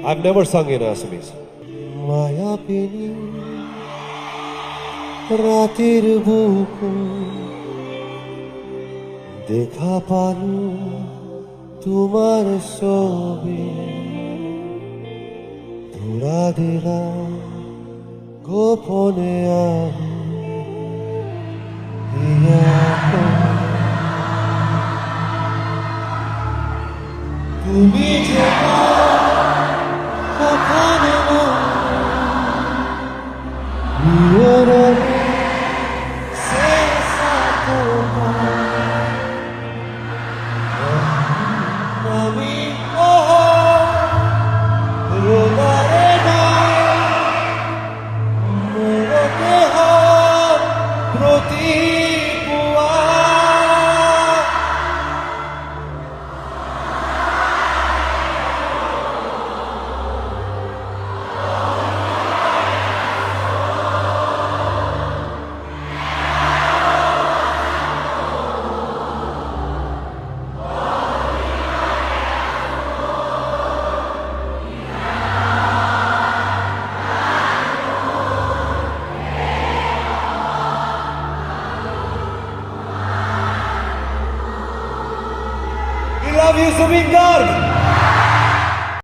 I've never sung in Assamese. মায়াবিনী রাতের বুকু দেখা পালু তোমার ছবি ধরা দিলাম গোপনে তুমি যে কখনো We love you, Zubin Garg!